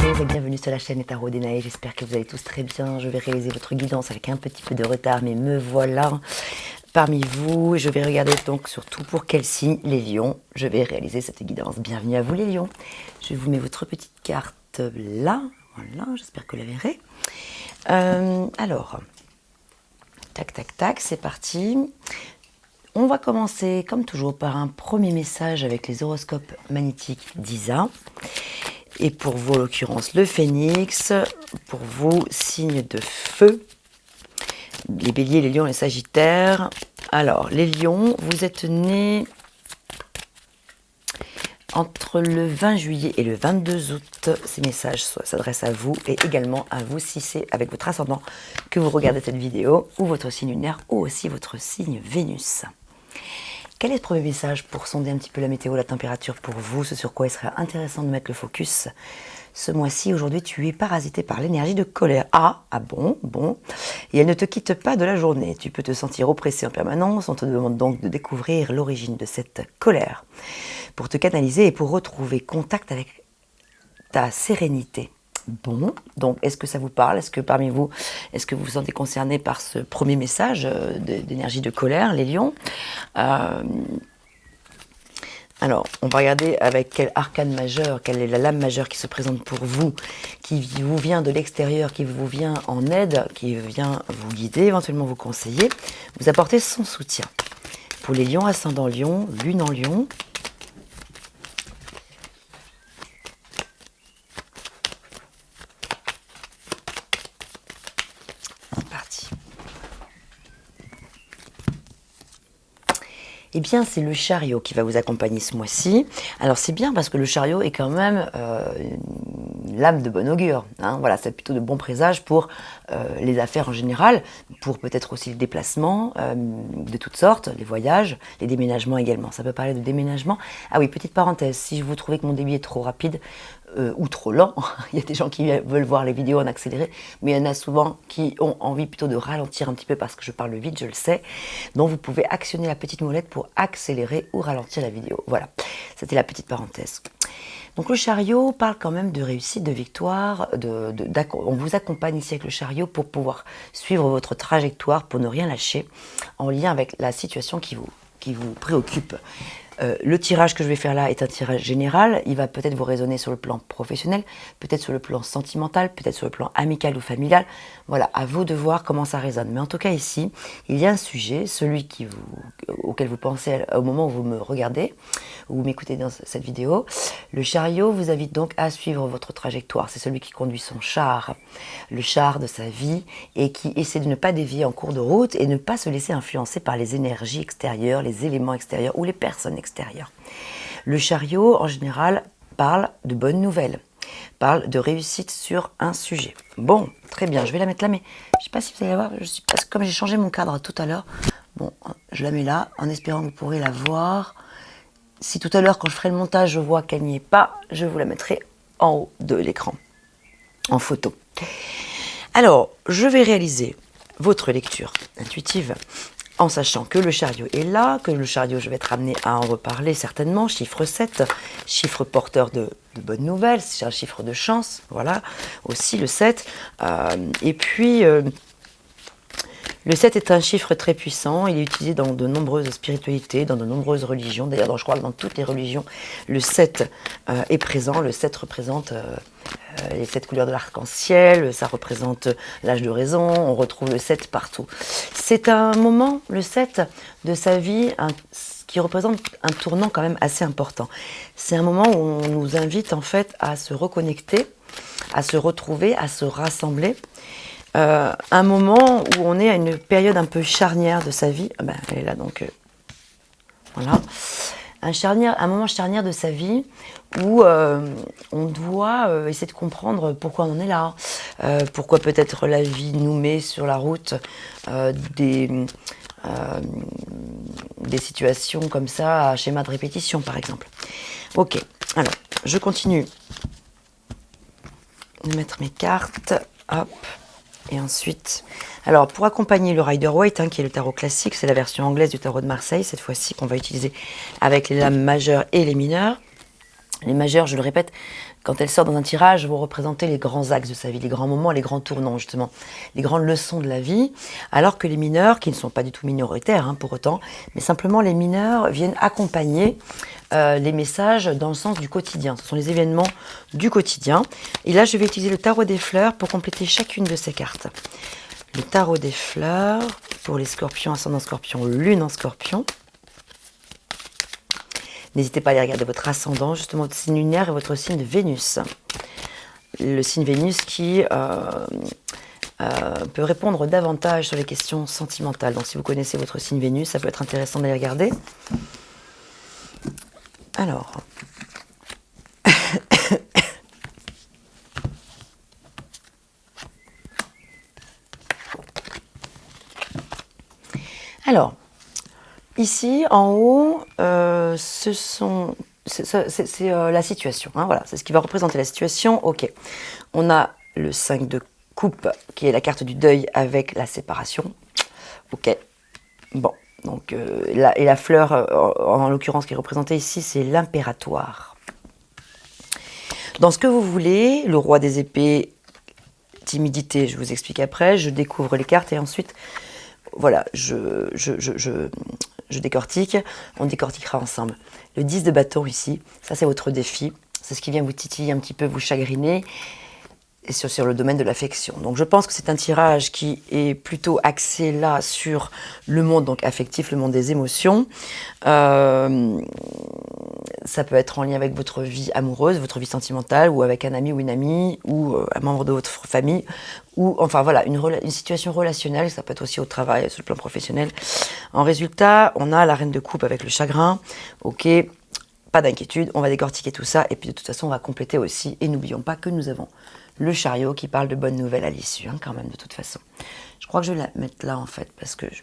Bonjour et bienvenue sur la chaîne des Tarots d'Enaë, j'espère que vous allez tous très bien. Je vais réaliser votre guidance avec un petit peu de retard, mais me voilà parmi vous. Je vais regarder donc surtout pour quel signe, les lions, je vais réaliser cette guidance. Bienvenue à vous les lions. Je vous mets votre petite carte là, voilà, j'espère que vous la verrez. Alors, tac tac tac, c'est parti. On va commencer comme toujours par un premier message avec les horoscopes magnétiques d'Isa. Et pour vous, en l'occurrence, le phénix. Pour vous, signe de feu. Les béliers, les lions, les sagittaires. Alors, les lions, vous êtes nés entre le 20 juillet et le 22 août. Ces messages s'adressent à vous et également à vous si c'est avec votre ascendant que vous regardez cette vidéo, ou votre signe lunaire, ou aussi votre signe Vénus. Quel est le premier message pour sonder un petit peu la météo, la température pour vous, ce sur quoi il serait intéressant de mettre le focus ce mois-ci? Aujourd'hui, tu es parasité par l'énergie de colère. Ah bon. Et elle ne te quitte pas de la journée. Tu peux te sentir oppressé en permanence. On te demande donc de découvrir l'origine de cette colère pour te canaliser et pour retrouver contact avec ta sérénité. Bon, donc est-ce que ça vous parle? Est-ce que parmi vous, est-ce que vous vous sentez concerné par ce premier message d'énergie de colère, les lions? Alors, on va regarder avec quel arcane majeur, quelle est la lame majeure qui se présente pour vous, qui vous vient de l'extérieur, qui vous vient en aide, qui vient vous guider, éventuellement vous conseiller, vous apporter son soutien. Pour les lions, ascendant lion, lune en lion. Parti. Eh bien, c'est le chariot qui va vous accompagner ce mois-ci. Alors, c'est bien parce que le chariot est quand même l'âme de bon augure. Hein. Voilà, c'est plutôt de bons présages pour les affaires en général, pour peut-être aussi les déplacements de toutes sortes, les voyages, les déménagements également. Ça peut parler de déménagement. Ah oui, petite parenthèse, si vous trouvez que mon débit est trop rapide, ou trop lent, il y a des gens qui veulent voir les vidéos en accéléré, mais il y en a souvent qui ont envie plutôt de ralentir un petit peu parce que je parle vite, je le sais. Donc vous pouvez actionner la petite molette pour accélérer ou ralentir la vidéo. Voilà, c'était la petite parenthèse. Donc le chariot parle quand même de réussite, de victoire, on vous accompagne ici avec le chariot pour pouvoir suivre votre trajectoire, pour ne rien lâcher, en lien avec la situation qui vous préoccupe. Le tirage que je vais faire là est un tirage général. Il va peut-être vous résonner sur le plan professionnel, peut-être sur le plan sentimental, peut-être sur le plan amical ou familial. Voilà, à vous de voir comment ça résonne. Mais en tout cas ici, il y a un sujet, celui auquel vous pensez au moment où vous me regardez, ou vous m'écoutez dans cette vidéo. Le chariot vous invite donc à suivre votre trajectoire. C'est celui qui conduit son char, le char de sa vie, et qui essaie de ne pas dévier en cours de route et ne pas se laisser influencer par les énergies extérieures, les éléments extérieurs ou les personnes extérieures. Le chariot, en général, parle de bonnes nouvelles, parle de réussite sur un sujet. Bon, très bien, je vais la mettre là, mais je ne sais pas si vous allez la voir, parce que comme j'ai changé mon cadre tout à l'heure, bon, je la mets là, en espérant que vous pourrez la voir. Si tout à l'heure, quand je ferai le montage, je vois qu'elle n'y est pas, je vous la mettrai en haut de l'écran, en photo. Alors, je vais réaliser votre lecture intuitive en sachant que le chariot est là, que le chariot, je vais être amenée à en reparler certainement, chiffre 7, chiffre porteur de bonnes nouvelles, c'est un chiffre de chance, voilà, aussi le 7. Et puis, le 7 est un chiffre très puissant, il est utilisé dans de nombreuses spiritualités, dans de nombreuses religions, d'ailleurs je crois que dans toutes les religions, le 7 est présent, le 7 représente les 7 couleurs de l'arc-en-ciel, ça représente l'âge de raison, on retrouve le 7 partout. C'est un moment, le 7, de sa vie qui représente un tournant quand même assez important. C'est un moment où on nous invite en fait à se reconnecter, à se retrouver, à se rassembler. Un moment où on est à une période un peu charnière de sa vie. Ben, elle est là donc, voilà. Un moment charnière de sa vie où on doit essayer de comprendre pourquoi on en est là, pourquoi peut-être la vie nous met sur la route des situations comme ça à schéma de répétition par exemple. Ok, alors je continue de mettre mes cartes, hop. Et ensuite, alors pour accompagner le Rider-Waite, qui est le tarot classique, c'est la version anglaise du tarot de Marseille, cette fois-ci qu'on va utiliser avec les lames majeures et les mineures. Les majeures, je le répète, quand elles sortent dans un tirage, vont représenter les grands axes de sa vie, les grands moments, les grands tournants, justement, les grandes leçons de la vie, alors que les mineurs, qui ne sont pas du tout minoritaires pour autant, mais simplement les mineurs viennent accompagner les messages dans le sens du quotidien. Ce sont les événements du quotidien. Et là, je vais utiliser le tarot des fleurs pour compléter chacune de ces cartes. Le tarot des fleurs pour les scorpions, ascendant scorpion, lune en scorpion. N'hésitez pas à aller regarder votre ascendant, justement votre signe lunaire et votre signe de Vénus. Le signe Vénus qui peut répondre davantage sur les questions sentimentales. Donc si vous connaissez votre signe Vénus, ça peut être intéressant d'aller regarder. Alors... Alors, ici, en haut, c'est la situation. Voilà, c'est ce qui va représenter la situation. Ok, on a le 5 de coupe, qui est la carte du deuil avec la séparation. Ok, bon, donc, et la fleur, en l'occurrence, qui est représentée ici, c'est l'impératoire. Dans ce que vous voulez, le roi des épées, timidité, je vous explique après, je découvre les cartes et ensuite... Voilà, je décortique, on décortiquera ensemble. Le 10 de bâton ici, ça c'est votre défi, c'est ce qui vient vous titiller un petit peu, vous chagriner, et sur le domaine de l'affection. Donc je pense que c'est un tirage qui est plutôt axé là sur le monde donc affectif, le monde des émotions. Ça peut être en lien avec votre vie amoureuse, votre vie sentimentale, ou avec un ami ou une amie, ou un membre de votre famille, ou enfin voilà, une situation relationnelle, ça peut être aussi au travail, sur le plan professionnel. En résultat, on a la reine de coupe avec le chagrin, ok, pas d'inquiétude, on va décortiquer tout ça, et puis de toute façon, on va compléter aussi, et n'oublions pas que nous avons le chariot qui parle de bonnes nouvelles à l'issue, quand même, de toute façon. Je crois que je vais la mettre là, en fait, parce que je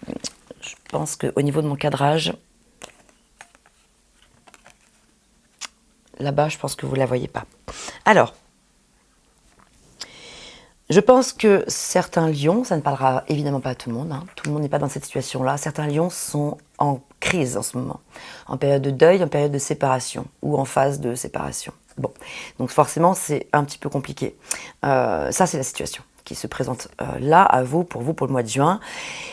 pense qu'au niveau de mon cadrage, là-bas, je pense que vous ne la voyez pas. Alors, je pense que certains lions, ça ne parlera évidemment pas à tout le monde, tout le monde n'est pas dans cette situation-là, certains lions sont en crise en ce moment, en période de deuil, en période de séparation, ou en phase de séparation. Bon, donc forcément, c'est un petit peu compliqué. Ça, c'est la situation qui se présente là, à vous, pour le mois de juin.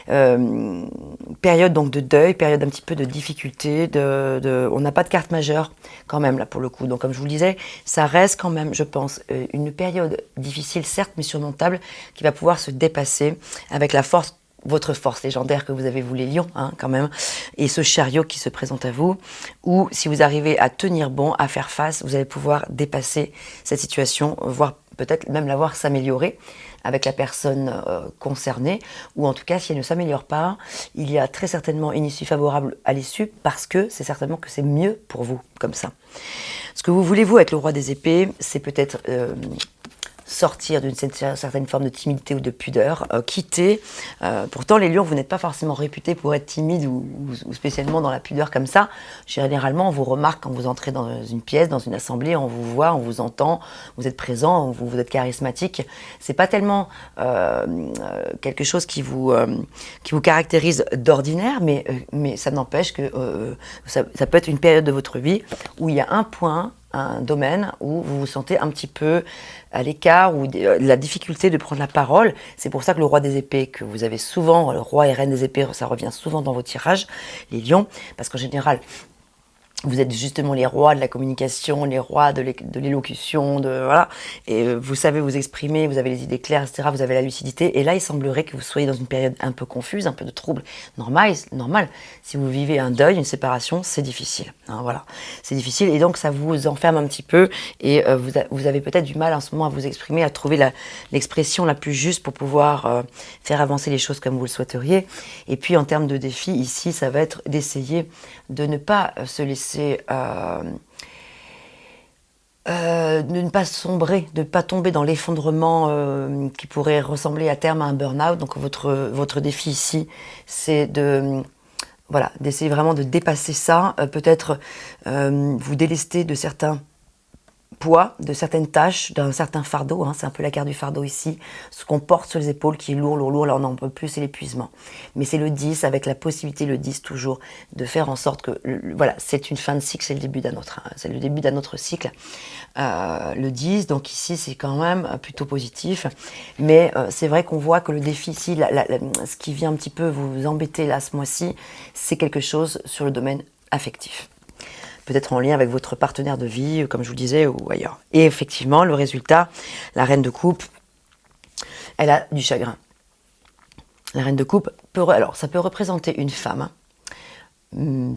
Période donc de deuil, période un petit peu de difficulté, on n'a pas de carte majeure quand même là pour le coup. Donc comme je vous le disais, ça reste quand même, je pense, une période difficile, certes, mais surmontable, qui va pouvoir se dépasser avec la force, votre force légendaire que vous avez, vous les lions, quand même, et ce chariot qui se présente à vous, où si vous arrivez à tenir bon, à faire face, vous allez pouvoir dépasser cette situation, voire peut-être même la voir s'améliorer avec la personne concernée, ou en tout cas, si elle ne s'améliore pas, il y a très certainement une issue favorable à l'issue, parce que c'est certainement que c'est mieux pour vous, comme ça. Ce que vous voulez, vous, avec le roi des épées, c'est peut-être sortir d'une certaine forme de timidité ou de pudeur, quitter. Pourtant, les lions, vous n'êtes pas forcément réputés pour être timide ou spécialement dans la pudeur comme ça. Généralement, on vous remarque quand vous entrez dans une pièce, dans une assemblée, on vous voit, on vous entend, vous êtes présent, vous êtes charismatique. C'est pas tellement quelque chose qui vous caractérise d'ordinaire, mais ça n'empêche que ça peut être une période de votre vie où il y a un point, un domaine où vous vous sentez un petit peu à l'écart ou la difficulté de prendre la parole. C'est pour ça que le roi des épées, que vous avez souvent, le roi et reine des épées, ça revient souvent dans vos tirages, les lions, parce qu'en général, vous êtes justement les rois de la communication, les rois de l'élocution, voilà. Et vous savez vous exprimer, vous avez les idées claires, etc. Vous avez la lucidité. Et là, il semblerait que vous soyez dans une période un peu confuse, un peu de trouble. Normal. Si vous vivez un deuil, une séparation, c'est difficile. Voilà. C'est difficile et donc ça vous enferme un petit peu. Et vous avez peut-être du mal en ce moment à vous exprimer, à trouver l'expression la plus juste pour pouvoir faire avancer les choses comme vous le souhaiteriez. Et puis en termes de défi, ici, ça va être d'essayer de ne pas se laisser de ne pas sombrer, de ne pas tomber dans l'effondrement qui pourrait ressembler à terme à un burn-out. Donc votre défi ici, c'est d'essayer vraiment de dépasser ça, peut-être vous délester de certains poids de certaines tâches, d'un certain fardeau, hein, c'est un peu la carte du fardeau ici, ce qu'on porte sur les épaules qui est lourd, lourd, lourd, là on n'en peut plus, c'est l'épuisement. Mais c'est le 10 avec la possibilité, le 10 toujours, de faire en sorte que, voilà, c'est une fin de cycle, c'est le début d'un autre cycle. Le 10, donc ici c'est quand même plutôt positif, mais c'est vrai qu'on voit que le défi ici, ce qui vient un petit peu vous embêter là ce mois-ci, c'est quelque chose sur le domaine affectif. Peut-être en lien avec votre partenaire de vie, comme je vous le disais, ou ailleurs. Et effectivement, le résultat, la reine de coupe, elle a du chagrin. La reine de coupe, alors ça peut représenter une femme,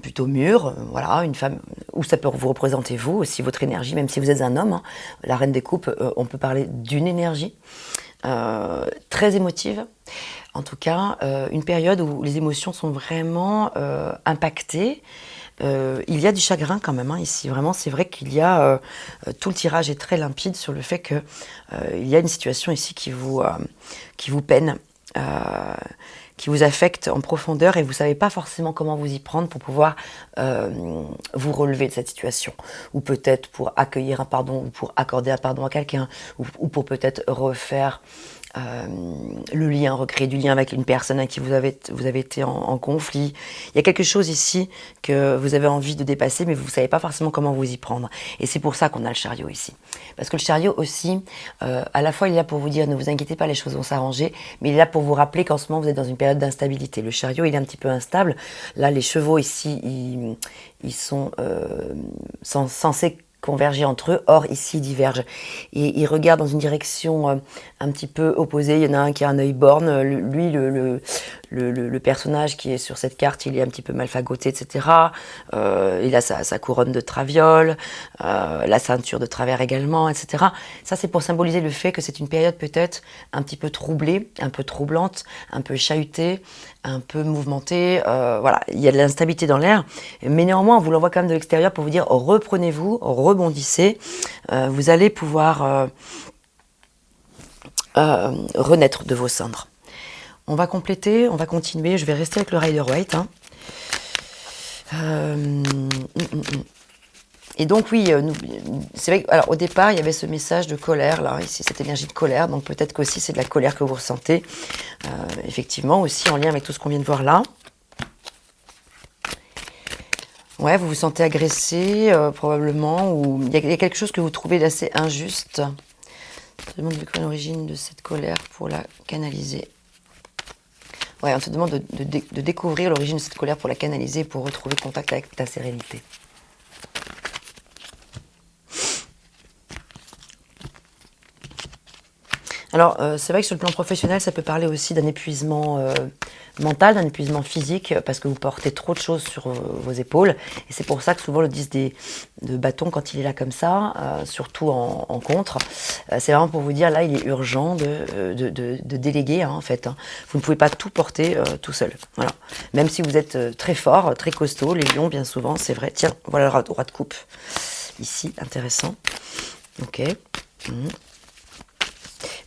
plutôt mûre, voilà, une femme, ou ça peut vous représenter vous aussi, votre énergie, même si vous êtes un homme. Hein. La reine des coupes, on peut parler d'une énergie très émotive. En tout cas, une période où les émotions sont vraiment impactées. Il y a du chagrin quand même, hein, ici. Vraiment, c'est vrai qu'il y a... tout le tirage est très limpide sur le fait qu'il y a une situation ici qui vous peine, qui vous affecte en profondeur et vous ne savez pas forcément comment vous y prendre pour pouvoir vous relever de cette situation. Ou peut-être pour accueillir un pardon, ou pour accorder un pardon à quelqu'un, ou pour peut-être refaire le lien, recréer du lien avec une personne avec qui vous avez été en conflit. Il y a quelque chose ici que vous avez envie de dépasser, mais vous ne savez pas forcément comment vous y prendre. Et c'est pour ça qu'on a le chariot ici. Parce que le chariot aussi, à la fois il est là pour vous dire ne vous inquiétez pas, les choses vont s'arranger, mais il est là pour vous rappeler qu'en ce moment vous êtes dans une période d'instabilité. Le chariot il est un petit peu instable. Là les chevaux ici, ils sont censés converger entre eux, or ici ils divergent. Et ils regardent dans une direction un petit peu opposée. Il y en a un qui a un œil borgne, lui le personnage qui est sur cette carte, il est un petit peu mal fagoté, etc. Il a sa couronne de traviole, la ceinture de travers également, etc. Ça c'est pour symboliser le fait que c'est une période peut-être un petit peu troublée, un peu troublante, un peu chahutée, un peu mouvementée, voilà, il y a de l'instabilité dans l'air, mais néanmoins on vous l'envoie quand même de l'extérieur pour vous dire reprenez-vous, rebondissez, vous allez pouvoir renaître de vos cendres. On va compléter, on va continuer, je vais rester avec le Rider-Waite. Hein. Et donc oui, c'est vrai qu'au départ, il y avait ce message de colère, là, ici, cette énergie de colère, donc peut-être qu'aussi c'est de la colère que vous ressentez, effectivement, aussi en lien avec tout ce qu'on vient de voir là. Ouais, vous vous sentez agressé, probablement, ou il y a quelque chose que vous trouvez d'assez injuste. On te demande de quelle l'origine de cette colère pour la canaliser. Ouais, on te demande de découvrir l'origine de cette colère pour la canaliser, pour retrouver contact avec ta sérénité. Alors, c'est vrai que sur le plan professionnel, ça peut parler aussi d'un épuisement mental, d'un épuisement physique, parce que vous portez trop de choses sur vos épaules. Et c'est pour ça que souvent le 10 de bâton, quand il est là comme ça, surtout en contre, c'est vraiment pour vous dire, là, il est urgent de déléguer, hein, en fait. Hein. Vous ne pouvez pas tout porter tout seul. Voilà. Même si vous êtes très fort, très costaud, les lions, bien souvent, c'est vrai. Tiens, voilà le roi de coupe. Ici, intéressant. Ok.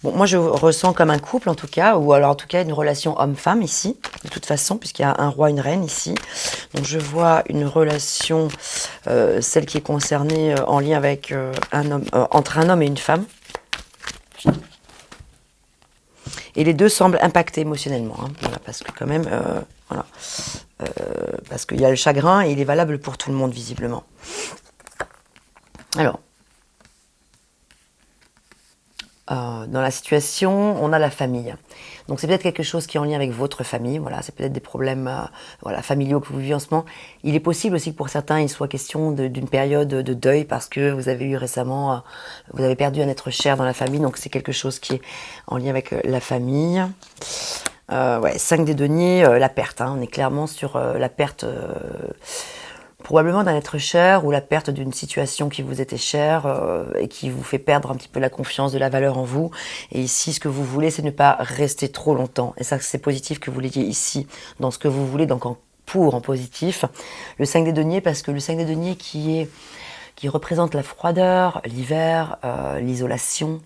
Bon, moi je ressens comme un couple en tout cas, ou alors en tout cas une relation homme-femme ici, de toute façon, puisqu'il y a un roi, une reine ici. Donc je vois une relation, celle qui est concernée en lien avec un homme, entre un homme et une femme. Et les deux semblent impactés émotionnellement, hein, voilà, parce que quand même, voilà, parce qu'il y a le chagrin et il est valable pour tout le monde visiblement. Alors. Dans la situation, on a la famille. Donc c'est peut-être quelque chose qui est en lien avec votre famille, voilà, c'est peut-être des problèmes voilà, familiaux que vous vivez en ce moment. Il est possible aussi que pour certains, il soit question d'une période de deuil parce que vous avez eu récemment, vous avez perdu un être cher dans la famille, donc c'est quelque chose qui est en lien avec la famille. Ouais, 5 des deniers, la perte, hein, on est clairement sur la perte... probablement d'un être cher ou la perte d'une situation qui vous était chère et qui vous fait perdre un petit peu la confiance, de la valeur en vous. Et ici, ce que vous voulez, c'est ne pas rester trop longtemps. Et ça, c'est positif que vous l'ayez ici, dans ce que vous voulez, donc en positif. Le 5 des deniers, parce que le 5 des deniers qui représente la froideur, l'hiver, l'isolation,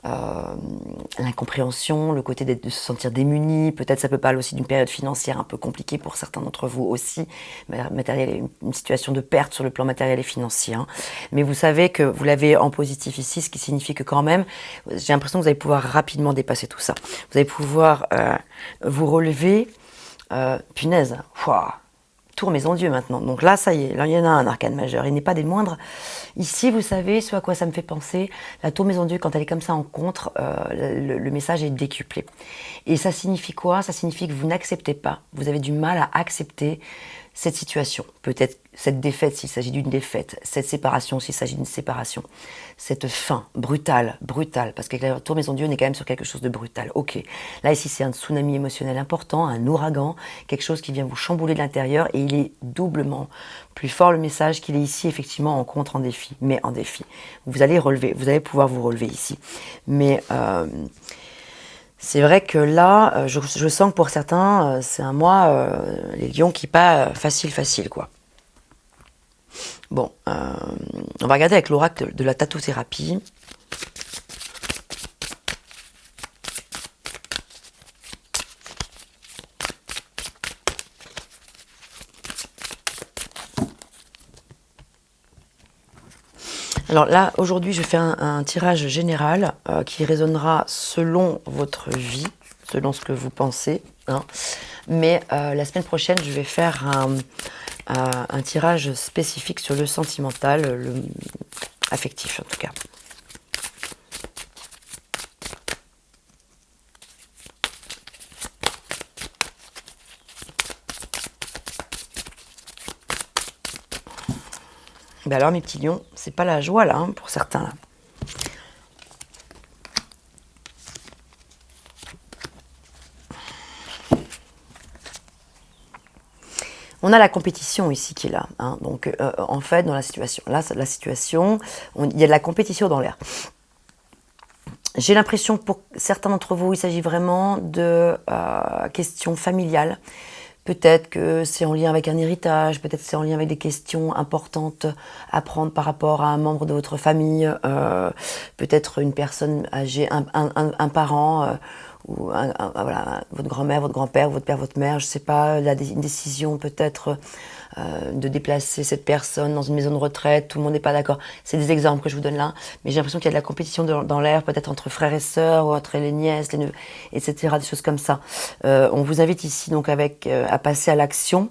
l'incompréhension, le côté de se sentir démuni. Peut-être ça peut parler aussi d'une période financière un peu compliquée pour certains d'entre vous aussi. Une situation de perte sur le plan matériel et financier. Hein. Mais vous savez que vous l'avez en positif ici, ce qui signifie que quand même, j'ai l'impression que vous allez pouvoir rapidement dépasser tout ça. Vous allez pouvoir vous relever. Punaise, Pouah, tour maison Dieu maintenant. Donc là, ça y est, là il y en a un arcane majeur. Il n'est pas des moindres. Ici, vous savez, ce à quoi ça me fait penser, la tour maison Dieu, quand elle est comme ça en contre, le message est décuplé. Et ça signifie quoi? Ça signifie que vous n'acceptez pas. Vous avez du mal à accepter cette situation, peut-être cette défaite s'il s'agit d'une défaite, cette séparation s'il s'agit d'une séparation, cette fin brutale, parce que la tour maison Dieu est quand même sur quelque chose de brutal. Ok, là ici c'est un tsunami émotionnel important, un ouragan, quelque chose qui vient vous chambouler de l'intérieur et il est doublement plus fort le message qu'il est ici effectivement en contre, en défi, mais en défi. Vous allez relever, vous allez pouvoir vous relever ici, mais c'est vrai que là, je sens que pour certains, c'est un mois, les lions qui pas facile, quoi. Bon, on va regarder avec l'oracle de la tatou-thérapie. Alors là, aujourd'hui, je fais un tirage général qui résonnera selon votre vie, selon ce que vous pensez. Hein. Mais la semaine prochaine, je vais faire un tirage spécifique sur le sentimental, le affectif en tout cas. Ben alors mes petits lions, c'est pas la joie là, hein, pour certains là. On a la compétition ici qui est là. Hein. Donc, en fait, dans la situation, là, la situation, il y a de la compétition dans l'air. J'ai l'impression que pour certains d'entre vous, il s'agit vraiment de questions familiales. Peut-être que c'est en lien avec un héritage, peut-être que c'est en lien avec des questions importantes à prendre par rapport à un membre de votre famille, peut-être une personne âgée, un parent, ou voilà, votre grand-mère, votre grand-père, votre père, votre mère, je ne sais pas, une décision peut-être de déplacer cette personne dans une maison de retraite, tout le monde n'est pas d'accord. C'est des exemples que je vous donne là, mais j'ai l'impression qu'il y a de la compétition dans l'air, peut-être entre frères et sœurs, ou entre les nièces, les neveux, etc., des choses comme ça. On vous invite ici donc à passer à l'action.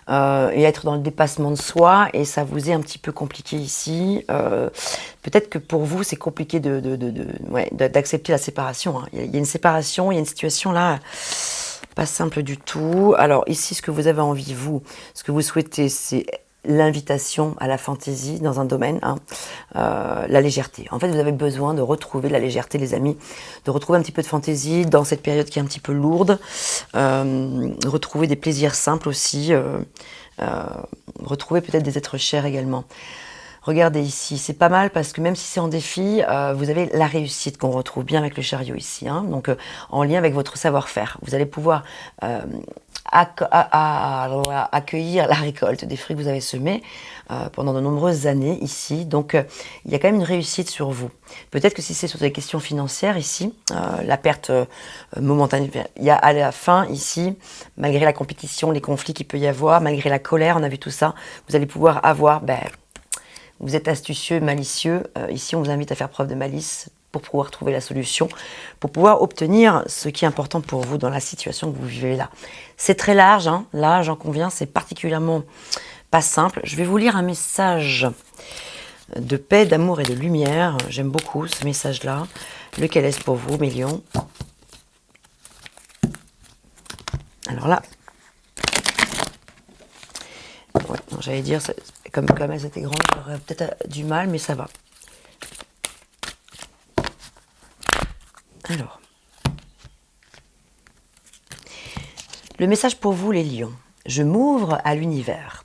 Et à être dans le dépassement de soi, et ça vous est un petit peu compliqué ici. Peut-être que pour vous, c'est compliqué d'accepter la séparation. Hein. Il y a une séparation, il y a une situation là, pas simple du tout. Alors ici, ce que vous avez envie, vous, ce que vous souhaitez, c'est l'invitation à la fantaisie dans un domaine, hein, la légèreté. En fait, vous avez besoin de retrouver la légèreté, les amis, de retrouver un petit peu de fantaisie dans cette période qui est un petit peu lourde, retrouver des plaisirs simples aussi, retrouver peut-être des êtres chers également. Regardez ici, c'est pas mal parce que même si c'est en défi, vous avez la réussite qu'on retrouve bien avec le chariot ici, hein, donc en lien avec votre savoir-faire. Vous allez pouvoir accueillir la récolte des fruits que vous avez semés pendant de nombreuses années ici. Donc il y a quand même une réussite sur vous. Peut-être que si c'est sur des questions financières ici, la perte momentanée, il y a à la fin ici, malgré la compétition, les conflits qu'il peut y avoir, malgré la colère, on a vu tout ça, vous allez pouvoir avoir... vous êtes astucieux, malicieux. Ici, on vous invite à faire preuve de malice pour pouvoir trouver la solution, pour pouvoir obtenir ce qui est important pour vous dans la situation que vous vivez là. C'est très large, hein. Là, j'en conviens, c'est particulièrement pas simple. Je vais vous lire un message de paix, d'amour et de lumière. J'aime beaucoup ce message-là. Lequel est-ce pour vous, mes lions? Alors là, ouais, j'allais dire, comme elles étaient grandes, j'aurais peut-être du mal, mais ça va. Alors, le message pour vous, les lions. Je m'ouvre à l'univers.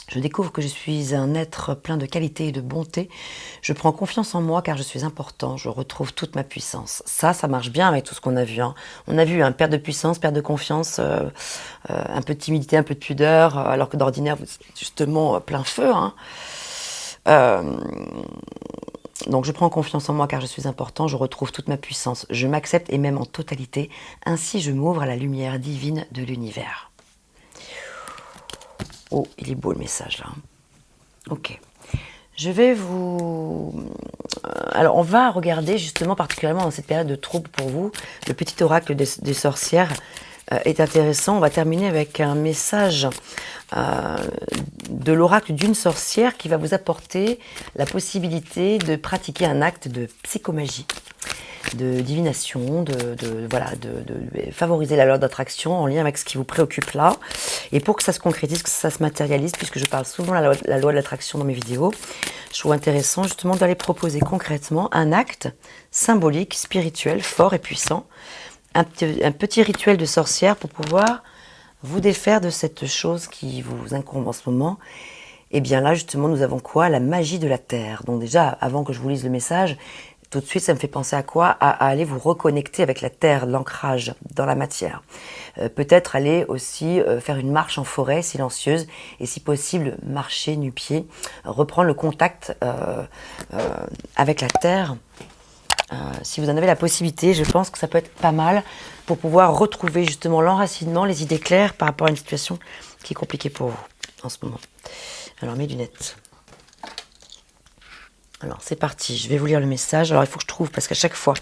Je découvre que je suis un être plein de qualité et de bonté. Je prends confiance en moi car je suis important. Je retrouve toute ma puissance. Ça marche bien avec tout ce qu'on a vu. Hein. On a vu perte de puissance, perte de confiance, un peu de timidité, un peu de pudeur, alors que d'ordinaire, vous êtes justement plein feu. Hein. Donc je prends confiance en moi car je suis important, je retrouve toute ma puissance, je m'accepte et même en totalité, ainsi je m'ouvre à la lumière divine de l'univers. Oh, il est beau le message là. Ok. Je vais vous... Alors on va regarder justement particulièrement dans cette période de trouble pour vous, le petit oracle des sorcières est intéressant. On va terminer avec un message de l'oracle d'une sorcière qui va vous apporter la possibilité de pratiquer un acte de psychomagie, de divination, de favoriser la loi d'attraction en lien avec ce qui vous préoccupe là. Et pour que ça se concrétise, que ça se matérialise, puisque je parle souvent de la loi de l'attraction dans mes vidéos, je trouve intéressant justement d'aller proposer concrètement un acte symbolique, spirituel, fort et puissant, un petit rituel de sorcière pour pouvoir vous défaire de cette chose qui vous incombe en ce moment. Et bien là, justement, nous avons quoi? La magie de la Terre. Donc déjà, avant que je vous lise le message, tout de suite, ça me fait penser à quoi? À aller vous reconnecter avec la terre, l'ancrage dans la matière. Peut-être aller aussi faire une marche en forêt silencieuse et si possible, marcher nu-pied, reprendre le contact avec la terre. Si vous en avez la possibilité, je pense que ça peut être pas mal pour pouvoir retrouver justement l'enracinement, les idées claires par rapport à une situation qui est compliquée pour vous en ce moment. Alors mes lunettes. Alors c'est parti, je vais vous lire le message. Alors il faut que je trouve, parce qu'à chaque fois,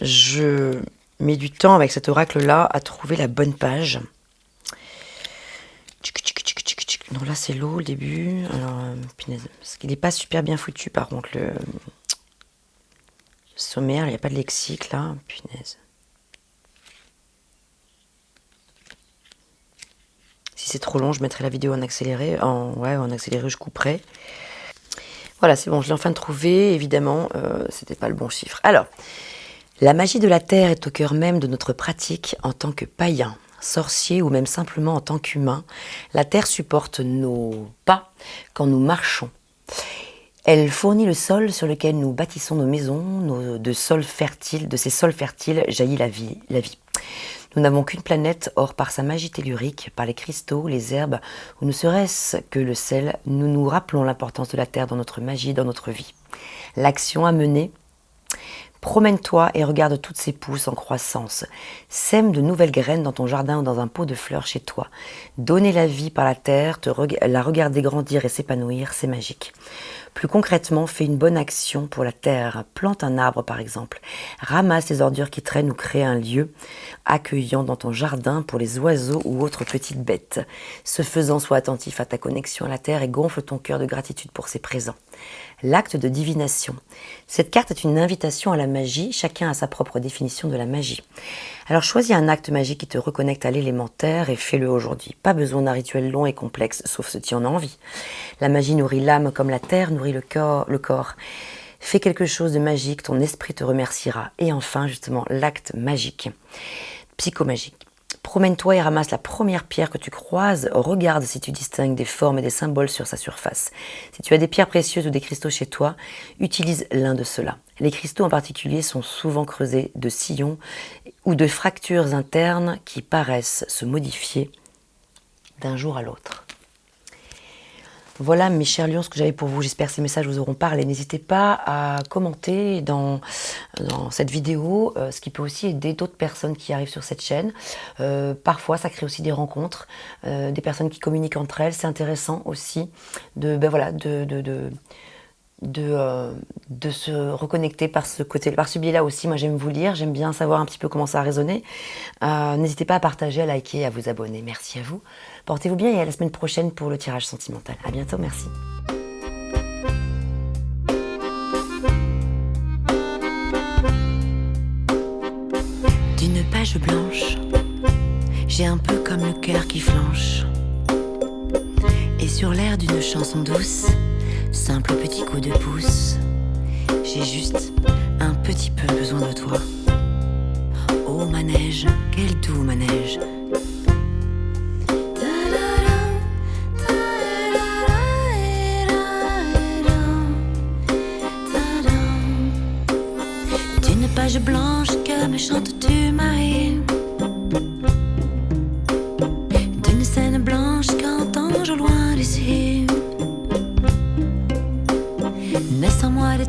je mets du temps avec cet oracle-là à trouver la bonne page. Donc là c'est l'eau, le début. Alors, punaise, parce qu'il n'est pas super bien foutu par contre, le sommaire, il n'y a pas de lexique là, punaise. Si c'est trop long, je mettrai la vidéo en accéléré. En accéléré, je couperai. Voilà, c'est bon, je l'ai enfin trouvé. Évidemment, c'était pas le bon chiffre. Alors, la magie de la Terre est au cœur même de notre pratique en tant que païen, sorcier ou même simplement en tant qu'humain. La Terre supporte nos pas quand nous marchons. Elle fournit le sol sur lequel nous bâtissons nos maisons, de ces sols fertiles jaillit la vie. Nous n'avons qu'une planète, or par sa magie tellurique, par les cristaux, les herbes, ou ne serait-ce que le sel, nous nous rappelons l'importance de la Terre dans notre magie, dans notre vie. L'action à mener, promène-toi et regarde toutes ces pousses en croissance. Sème de nouvelles graines dans ton jardin ou dans un pot de fleurs chez toi. Donner la vie par la terre, la regarder grandir et s'épanouir, c'est magique. Plus concrètement, fais une bonne action pour la terre. Plante un arbre par exemple. Ramasse les ordures qui traînent ou crée un lieu accueillant dans ton jardin pour les oiseaux ou autres petites bêtes. Ce faisant, sois attentif à ta connexion à la terre et gonfle ton cœur de gratitude pour ses présents. L'acte de divination. Cette carte est une invitation à la magie. Chacun a sa propre définition de la magie. Alors choisis un acte magique qui te reconnecte à l'élémentaire et fais-le aujourd'hui. Pas besoin d'un rituel long et complexe, sauf si tu en as envie. La magie nourrit l'âme comme la terre nourrit le corps. Fais quelque chose de magique, ton esprit te remerciera. Et enfin, justement, l'acte magique, psychomagique. Promène-toi et ramasse la première pierre que tu croises. Regarde si tu distingues des formes et des symboles sur sa surface. Si tu as des pierres précieuses ou des cristaux chez toi, utilise l'un de ceux-là. Les cristaux en particulier sont souvent creusés de sillons ou de fractures internes qui paraissent se modifier d'un jour à l'autre. Voilà mes chers lions, ce que j'avais pour vous. J'espère que ces messages vous auront parlé. N'hésitez pas à commenter dans cette vidéo, ce qui peut aussi aider d'autres personnes qui arrivent sur cette chaîne. Parfois, ça crée aussi des rencontres, des personnes qui communiquent entre elles. C'est intéressant aussi de se reconnecter par ce côté, par ce biais-là aussi. Moi, j'aime vous lire, j'aime bien savoir un petit peu comment ça a résonné. N'hésitez pas à partager, à liker, à vous abonner. Merci à vous. Portez-vous bien et à la semaine prochaine pour le tirage sentimental. À bientôt, merci. D'une page blanche, j'ai un peu comme le cœur qui flanche. Et sur l'air d'une chanson douce, simple petit coup de pouce, j'ai juste un petit peu besoin de toi. Oh manège, quel doux manège. D'une page blanche que me chantes-tu Marie? D'une scène blanche qu'entends-je au loin d'ici? Naissent en moi des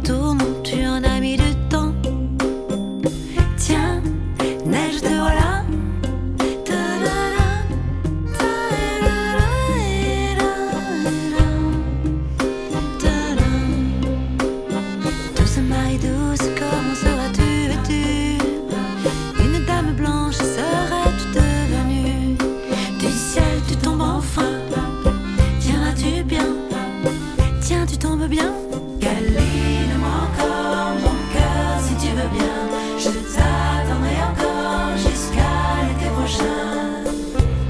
veux bien. Câline-moi encore mon cœur si tu veux bien. Je t'attendrai encore jusqu'à l'été prochain.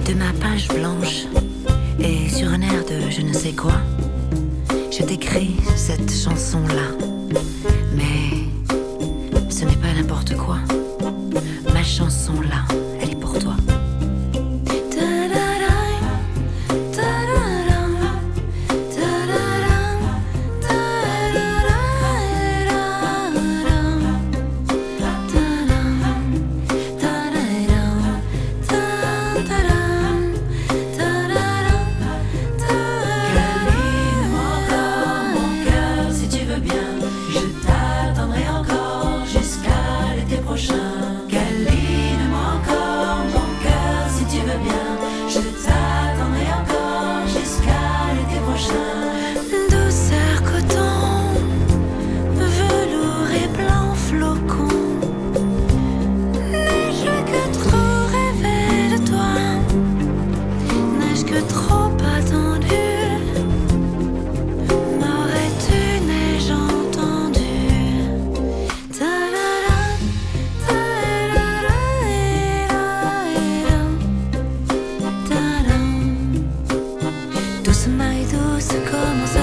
De ma page blanche et sur un air de je ne sais quoi, je t'écris cette chanson-là. Mais ce n'est pas n'importe quoi. Ma chanson-là, elle est pour toi. Doucement et douce, commence